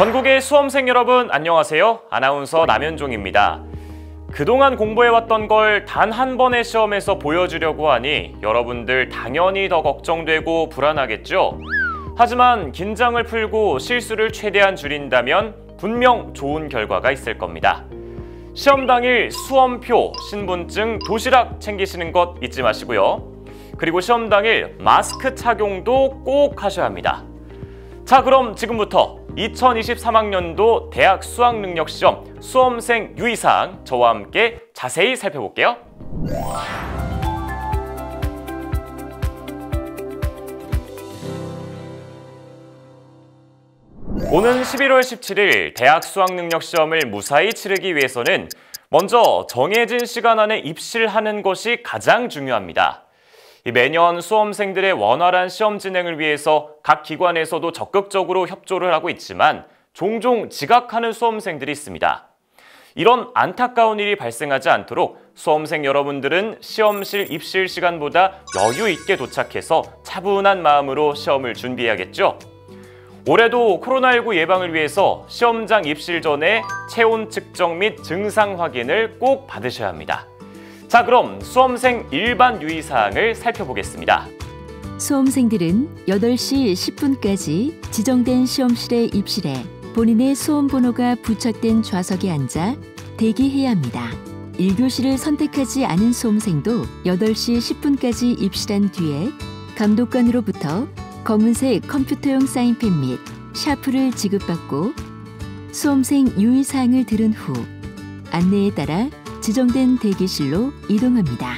전국의 수험생 여러분 안녕하세요. 아나운서 남현종입니다. 그동안 공부해왔던 걸 단 한 번의 시험에서 보여주려고 하니 여러분들 당연히 더 걱정되고 불안하겠죠? 하지만 긴장을 풀고 실수를 최대한 줄인다면 분명 좋은 결과가 있을 겁니다. 시험 당일 수험표, 신분증, 도시락 챙기시는 것 잊지 마시고요. 그리고 시험 당일 마스크 착용도 꼭 하셔야 합니다. 자, 그럼 지금부터 2023학년도 대학 수학능력시험 수험생 유의사항 저와 함께 자세히 살펴볼게요. 오는 11월 17일 대학 수학능력시험을 무사히 치르기 위해서는 먼저 정해진 시간 안에 입시를 하는 것이 가장 중요합니다. 매년 수험생들의 원활한 시험 진행을 위해서 각 기관에서도 적극적으로 협조를 하고 있지만 종종 지각하는 수험생들이 있습니다. 이런 안타까운 일이 발생하지 않도록 수험생 여러분들은 시험실 입실 시간보다 여유 있게 도착해서 차분한 마음으로 시험을 준비해야겠죠. 올해도 코로나19 예방을 위해서 시험장 입실 전에 체온 측정 및 증상 확인을 꼭 받으셔야 합니다. 자, 그럼 수험생 일반 유의사항을 살펴보겠습니다. 수험생들은 8시 10분까지 지정된 시험실에 입실해 본인의 수험 번호가 부착된 좌석에 앉아 대기해야 합니다. 1교시를 선택하지 않은 수험생도 8시 10분까지 입실한 뒤에 감독관으로부터 검은색 컴퓨터용 사인펜 및 샤프를 지급받고 수험생 유의사항을 들은 후 안내에 따라 지정된 대기실로 이동합니다.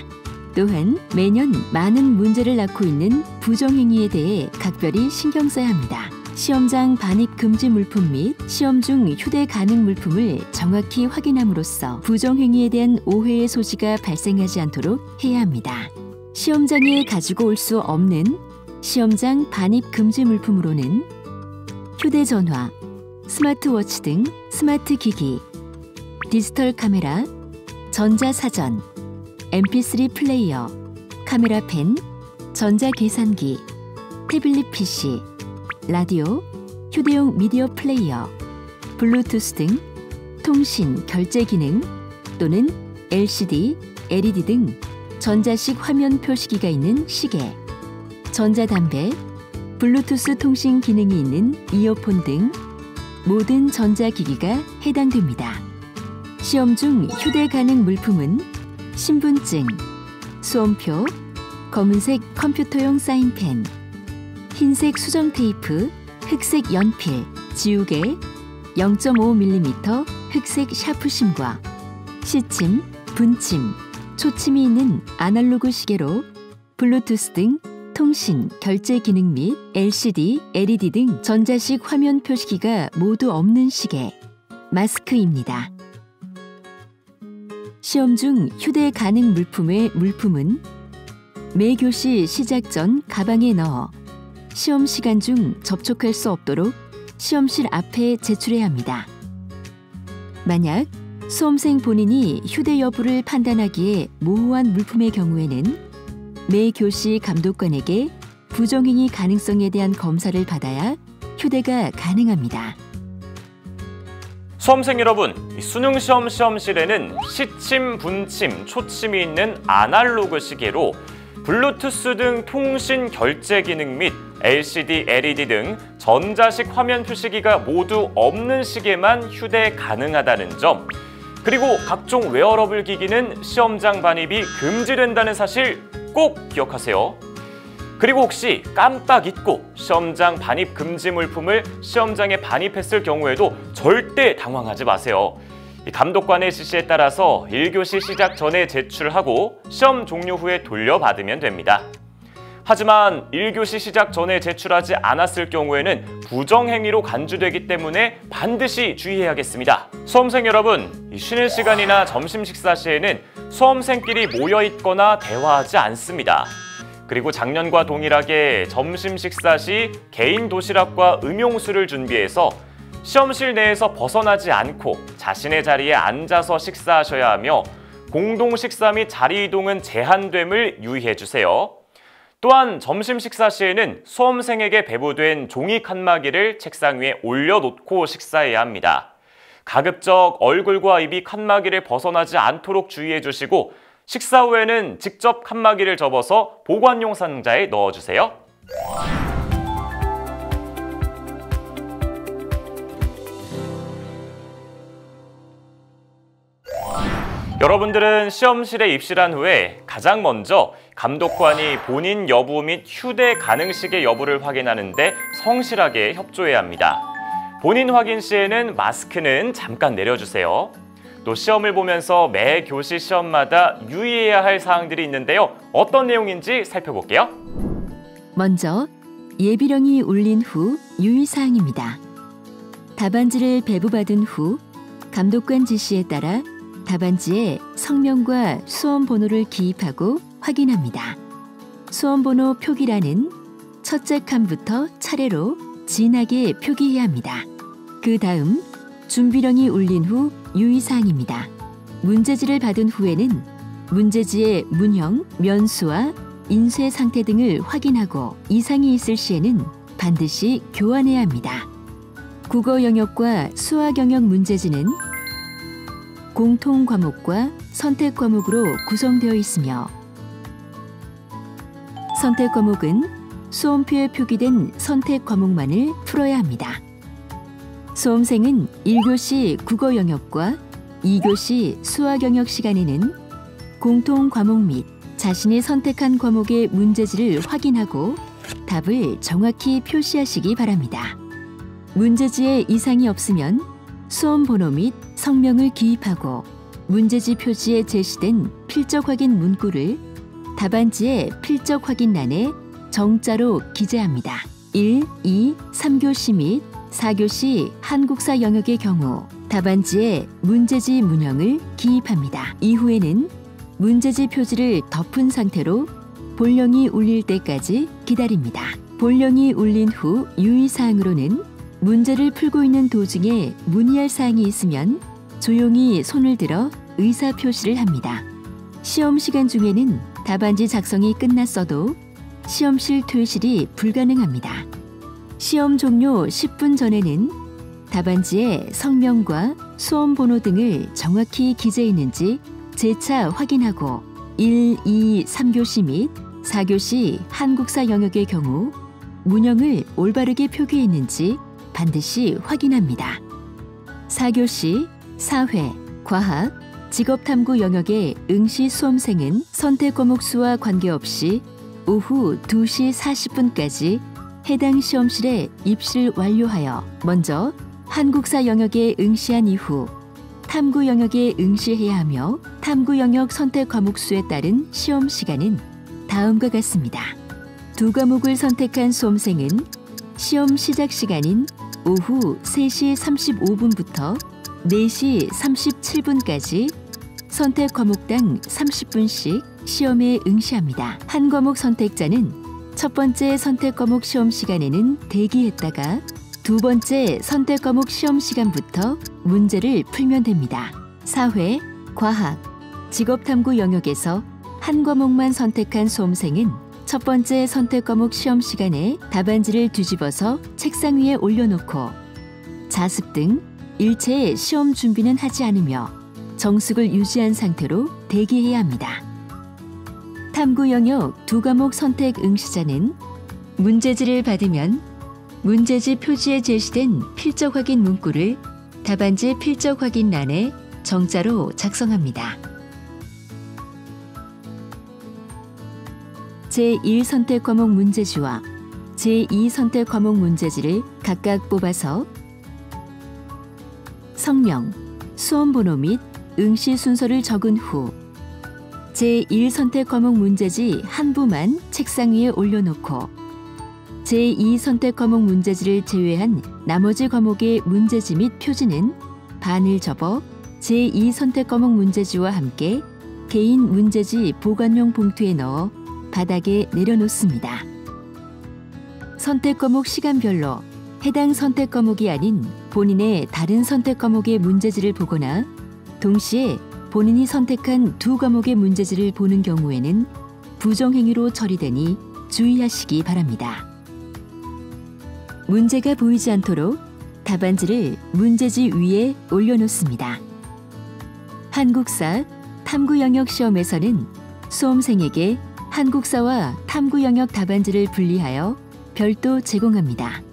또한 매년 많은 문제를 낳고 있는 부정행위에 대해 각별히 신경 써야 합니다. 시험장 반입 금지 물품 및 시험 중 휴대 가능 물품을 정확히 확인함으로써 부정행위에 대한 오해의 소지가 발생하지 않도록 해야 합니다. 시험장에 가지고 올 수 없는 시험장 반입 금지 물품으로는 휴대전화, 스마트워치 등 스마트 기기, 디지털 카메라, 전자사전, mp3 플레이어, 카메라 펜, 전자계산기, 태블릿 PC, 라디오, 휴대용 미디어 플레이어, 블루투스 등 통신, 결제 기능 또는 LCD, LED 등 전자식 화면 표시기가 있는 시계, 전자담배, 블루투스 통신 기능이 있는 이어폰 등 모든 전자기기가 해당됩니다. 시험 중 휴대 가능 물품은 신분증, 수험표, 검은색 컴퓨터용 사인펜, 흰색 수정 테이프, 흑색 연필, 지우개, 0.5mm 흑색 샤프심과 시침, 분침, 초침이 있는 아날로그 시계로 블루투스 등 통신, 결제 기능 및 LCD, LED 등 전자식 화면 표시기가 모두 없는 시계, 마스크입니다. 시험 중 휴대 가능 물품의 물품은 매 교시 시작 전 가방에 넣어 시험 시간 중 접촉할 수 없도록 시험실 앞에 제출해야 합니다. 만약 수험생 본인이 휴대 여부를 판단하기에 모호한 물품의 경우에는 매 교시 감독관에게 부정행위 가능성에 대한 검사를 받아야 휴대가 가능합니다. 수험생 여러분, 수능시험 시험실에는 시침, 분침, 초침이 있는 아날로그 시계로 블루투스 등 통신 결제 기능 및 LCD, LED 등 전자식 화면 표시기가 모두 없는 시계만 휴대 가능하다는 점, 그리고 각종 웨어러블 기기는 시험장 반입이 금지된다는 사실 꼭 기억하세요. 그리고 혹시 깜빡 잊고 시험장 반입 금지 물품을 시험장에 반입했을 경우에도 절대 당황하지 마세요. 감독관의 지시에 따라서 1교시 시작 전에 제출하고 시험 종료 후에 돌려받으면 됩니다. 하지만 1교시 시작 전에 제출하지 않았을 경우에는 부정행위로 간주되기 때문에 반드시 주의해야겠습니다. 수험생 여러분, 쉬는 시간이나 점심 식사 시에는 수험생끼리 모여있거나 대화하지 않습니다. 그리고 작년과 동일하게 점심 식사 시 개인 도시락과 음용수를 준비해서 시험실 내에서 벗어나지 않고 자신의 자리에 앉아서 식사하셔야 하며 공동 식사 및 자리 이동은 제한됨을 유의해 주세요. 또한 점심 식사 시에는 수험생에게 배부된 종이 칸막이를 책상 위에 올려놓고 식사해야 합니다. 가급적 얼굴과 입이 칸막이를 벗어나지 않도록 주의해 주시고 식사 후에는 직접 칸막이를 접어서 보관용 상자에 넣어주세요. 여러분들은 시험실에 입실한 후에 가장 먼저 감독관이 본인 여부 및 휴대 가능식의 여부를 확인하는데 성실하게 협조해야 합니다. 본인 확인 시에는 마스크는 잠깐 내려주세요. 또 시험을 보면서 매 교시 시험마다 유의해야 할 사항들이 있는데요. 어떤 내용인지 살펴볼게요. 먼저 예비령이 울린 후 유의사항입니다. 답안지를 배부받은 후 감독관 지시에 따라 답안지에 성명과 수험 번호를 기입하고 확인합니다. 수험 번호 표기란은 첫째 칸부터 차례로 진하게 표기해야 합니다. 그 다음 준비령이 울린 후 유의사항입니다. 문제지를 받은 후에는 문제지의 문형, 면수와 인쇄 상태 등을 확인하고 이상이 있을 시에는 반드시 교환해야 합니다. 국어 영역과 수학 영역 문제지는 공통 과목과 선택 과목으로 구성되어 있으며 선택 과목은 수험표에 표기된 선택 과목만을 풀어야 합니다. 수험생은 1교시 국어 영역과 2교시 수학 영역 시간에는 공통 과목 및 자신이 선택한 과목의 문제지를 확인하고 답을 정확히 표시하시기 바랍니다. 문제지에 이상이 없으면 수험 번호 및 성명을 기입하고 문제지 표지에 제시된 필적 확인 문구를 답안지의 필적 확인란에 정자로 기재합니다. 1, 2, 3교시 및 4교시 한국사 영역의 경우 답안지에 문제지 문형을 기입합니다. 이후에는 문제지 표지를 덮은 상태로 본령이 울릴 때까지 기다립니다. 본령이 울린 후 유의사항으로는 문제를 풀고 있는 도중에 문의할 사항이 있으면 조용히 손을 들어 의사표시를 합니다. 시험 시간 중에는 답안지 작성이 끝났어도 시험실 퇴실이 불가능합니다. 시험 종료 10분 전에는 답안지에 성명과 수험 번호 등을 정확히 기재했는지 재차 확인하고 1, 2, 3교시 및 4교시 한국사 영역의 경우 문형을 올바르게 표기했는지 반드시 확인합니다. 4교시, 사회, 과학, 직업탐구 영역의 응시 수험생은 선택 과목 수와 관계없이 오후 2시 40분까지 해당 시험실에 입실 완료하여 먼저 한국사 영역에 응시한 이후 탐구 영역에 응시해야 하며 탐구 영역 선택 과목 수에 따른 시험 시간은 다음과 같습니다. 두 과목을 선택한 수험생은 시험 시작 시간인 오후 3시 35분부터 4시 37분까지 선택 과목당 30분씩 시험에 응시합니다. 한 과목 선택자는 첫 번째 선택 과목 시험 시간에는 대기했다가 두 번째 선택 과목 시험 시간부터 문제를 풀면 됩니다. 사회, 과학, 직업탐구 영역에서 한 과목만 선택한 수험생은 첫 번째 선택 과목 시험 시간에 답안지를 뒤집어서 책상 위에 올려놓고 자습 등 일체의 시험 준비는 하지 않으며 정숙을 유지한 상태로 대기해야 합니다. 탐구 영역 두 과목 선택 응시자는 문제지를 받으면 문제지 표지에 제시된 필적 확인 문구를 답안지 필적 확인란에 정자로 작성합니다. 제1 선택 과목 문제지와 제2 선택 과목 문제지를 각각 뽑아서 성명, 수험 번호 및 응시 순서를 적은 후 제1 선택 과목 문제지 한 부만 책상 위에 올려놓고 제2 선택 과목 문제지를 제외한 나머지 과목의 문제지 및 표지는 반을 접어 제2 선택 과목 문제지와 함께 개인 문제지 보관용 봉투에 넣어 바닥에 내려놓습니다. 선택 과목 시간별로 해당 선택 과목이 아닌 본인의 다른 선택 과목의 문제지를 보거나 동시에 본인이 선택한 두 과목의 문제지를 보는 경우에는 부정행위로 처리되니 주의하시기 바랍니다. 문제가 보이지 않도록 답안지를 문제지 위에 올려놓습니다. 한국사 탐구 영역 시험에서는 수험생에게 한국사와 탐구 영역 답안지를 분리하여 별도 제공합니다.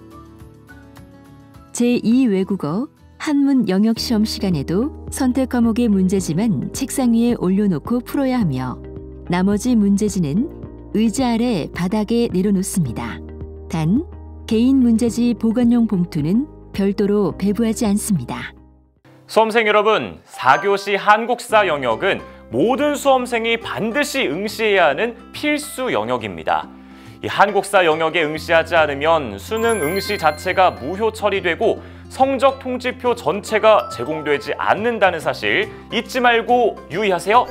제2외국어 한문 영역 시험 시간에도 선택 과목의 문제지만 책상 위에 올려놓고 풀어야 하며 나머지 문제지는 의자 아래 바닥에 내려놓습니다. 단, 개인 문제지 보관용 봉투는 별도로 배부하지 않습니다. 수험생 여러분, 4교시 한국사 영역은 모든 수험생이 반드시 응시해야 하는 필수 영역입니다. 이 한국사 영역에 응시하지 않으면 수능 응시 자체가 무효 처리되고 성적 통지표 전체가 제공되지 않는다는 사실 잊지 말고 유의하세요.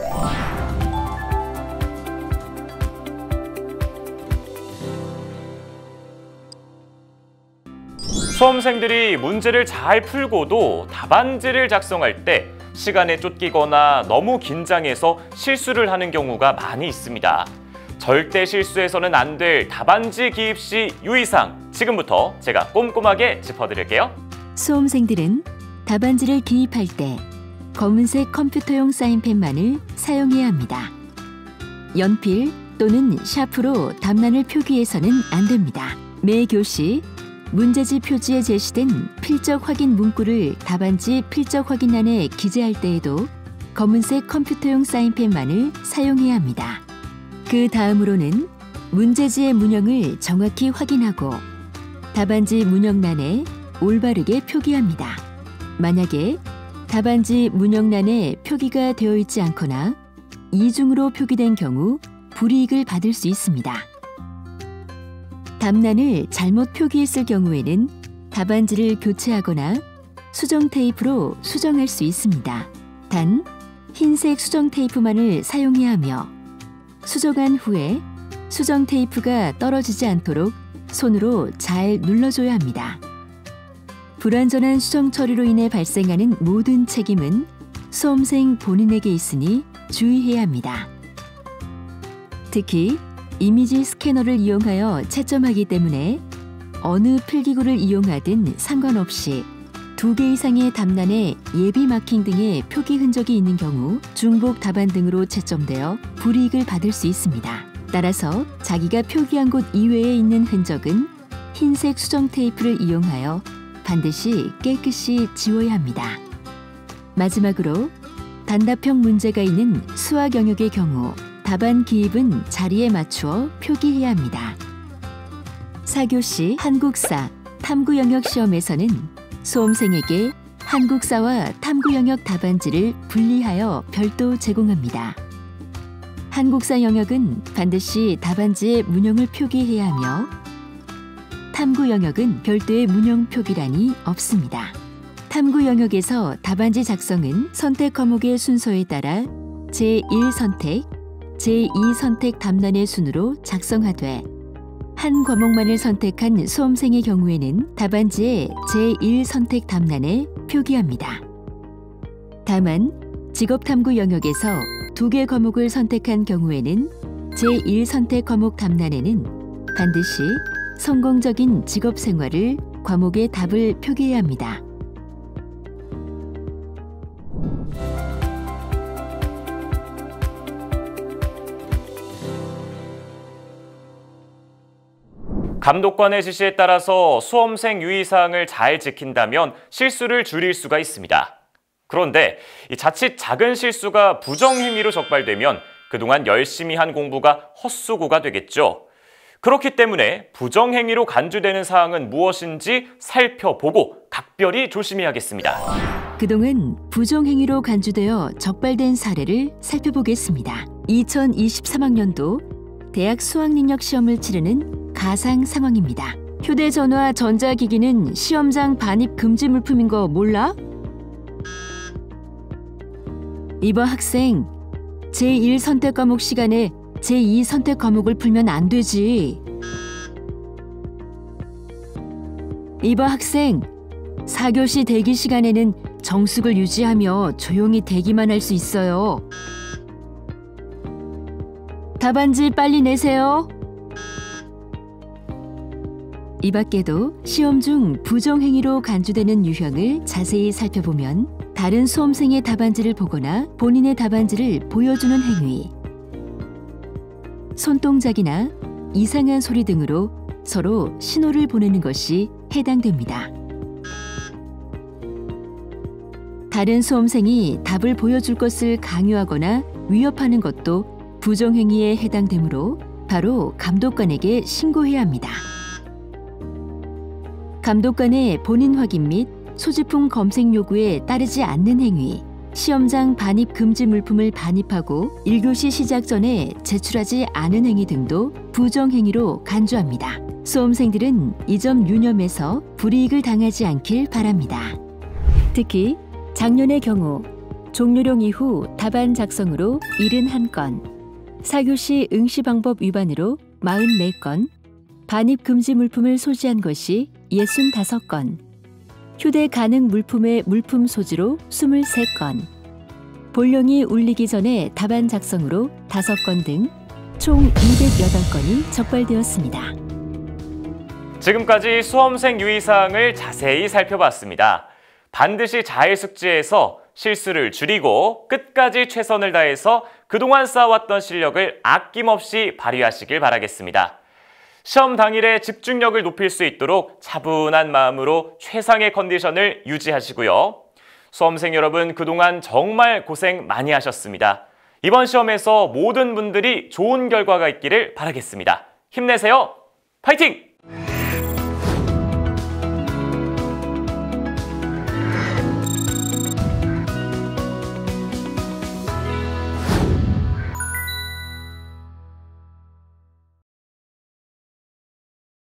수험생들이 문제를 잘 풀고도 답안지를 작성할 때 시간에 쫓기거나 너무 긴장해서 실수를 하는 경우가 많이 있습니다. 절대 실수해서는 안 될 답안지 기입 시 유의사항 지금부터 제가 꼼꼼하게 짚어드릴게요. 수험생들은 답안지를 기입할 때 검은색 컴퓨터용 사인펜만을 사용해야 합니다. 연필 또는 샤프로 답란을 표기해서는 안 됩니다. 매 교시 문제지 표지에 제시된 필적 확인 문구를 답안지 필적 확인란에 기재할 때에도 검은색 컴퓨터용 사인펜만을 사용해야 합니다. 그 다음으로는 문제지의 문형을 정확히 확인하고 답안지 문형란에 올바르게 표기합니다. 만약에 답안지 문형란에 표기가 되어 있지 않거나 이중으로 표기된 경우 불이익을 받을 수 있습니다. 답란을 잘못 표기했을 경우에는 답안지를 교체하거나 수정 테이프로 수정할 수 있습니다. 단, 흰색 수정 테이프만을 사용해야 하며 수정한 후에 수정 테이프가 떨어지지 않도록 손으로 잘 눌러줘야 합니다. 불완전한 수정 처리로 인해 발생하는 모든 책임은 수험생 본인에게 있으니 주의해야 합니다. 특히 이미지 스캐너를 이용하여 채점하기 때문에 어느 필기구를 이용하든 상관없이 2개 이상의 답란에 예비 마킹 등의 표기 흔적이 있는 경우 중복 답안 등으로 채점되어 불이익을 받을 수 있습니다. 따라서 자기가 표기한 곳 이외에 있는 흔적은 흰색 수정 테이프를 이용하여 반드시 깨끗이 지워야 합니다. 마지막으로 단답형 문제가 있는 수학 영역의 경우 답안 기입은 자리에 맞추어 표기해야 합니다. 4교시 한국사 탐구 영역 시험에서는 수험생에게 한국사와 탐구 영역 답안지를 분리하여 별도 제공합니다. 한국사 영역은 반드시 답안지에 문형을 표기해야 하며 탐구 영역은 별도의 문형 표기란이 없습니다. 탐구 영역에서 답안지 작성은 선택 과목의 순서에 따라 제1선택, 제2선택 답란의 순으로 작성하되 한 과목만을 선택한 수험생의 경우에는 답안지에 제1선택 답란에 표기합니다. 다만 직업탐구 영역에서 2개 과목을 선택한 경우에는 제1선택 과목 답란에는 반드시 성공적인 직업생활을 과목의 답을 표기해야 합니다. 감독관의 지시에 따라서 수험생 유의사항을 잘 지킨다면 실수를 줄일 수가 있습니다. 그런데 자칫 작은 실수가 부정행위로 적발되면 그동안 열심히 한 공부가 헛수고가 되겠죠. 그렇기 때문에 부정행위로 간주되는 사항은 무엇인지 살펴보고 각별히 조심해야겠습니다. 그동안 부정행위로 간주되어 적발된 사례를 살펴보겠습니다. 2023학년도 대학 수학능력 시험을 치르는 가상 상황입니다. 휴대전화, 전자기기는 시험장 반입 금지 물품인 거 몰라? 이봐 학생, 제1선택 과목 시간에 제2선택 과목을 풀면 안 되지. 이봐 학생, 4교시 대기 시간에는 정숙을 유지하며 조용히 대기만 할 수 있어요. 답안지 빨리 내세요. 이 밖에도 시험 중 부정행위로 간주되는 유형을 자세히 살펴보면 다른 수험생의 답안지를 보거나 본인의 답안지를 보여주는 행위, 손동작이나 이상한 소리 등으로 서로 신호를 보내는 것이 해당됩니다. 다른 수험생이 답을 보여줄 것을 강요하거나 위협하는 것도 부정행위에 해당되므로 바로 감독관에게 신고해야 합니다. 감독관의 본인 확인 및 소지품 검색 요구에 따르지 않는 행위, 시험장 반입 금지 물품을 반입하고 1교시 시작 전에 제출하지 않은 행위 등도 부정행위로 간주합니다. 수험생들은 이 점 유념해서 불이익을 당하지 않길 바랍니다. 특히 작년의 경우 종료령 이후 답안 작성으로 71건, 4교시 응시 방법 위반으로 44건, 반입 금지 물품을 소지한 것이 65건, 휴대 가능 물품의 물품 소지로 23건, 볼령이 울리기 전에 답안 작성으로 5건 등 총 208건이 적발되었습니다. 지금까지 수험생 유의사항을 자세히 살펴봤습니다. 반드시 자해숙지에서 실수를 줄이고 끝까지 최선을 다해서 그동안 쌓아왔던 실력을 아낌없이 발휘하시길 바라겠습니다. 시험 당일에 집중력을 높일 수 있도록 차분한 마음으로 최상의 컨디션을 유지하시고요. 수험생 여러분, 그동안 정말 고생 많이 하셨습니다. 이번 시험에서 모든 분들이 좋은 결과가 있기를 바라겠습니다. 힘내세요. 파이팅!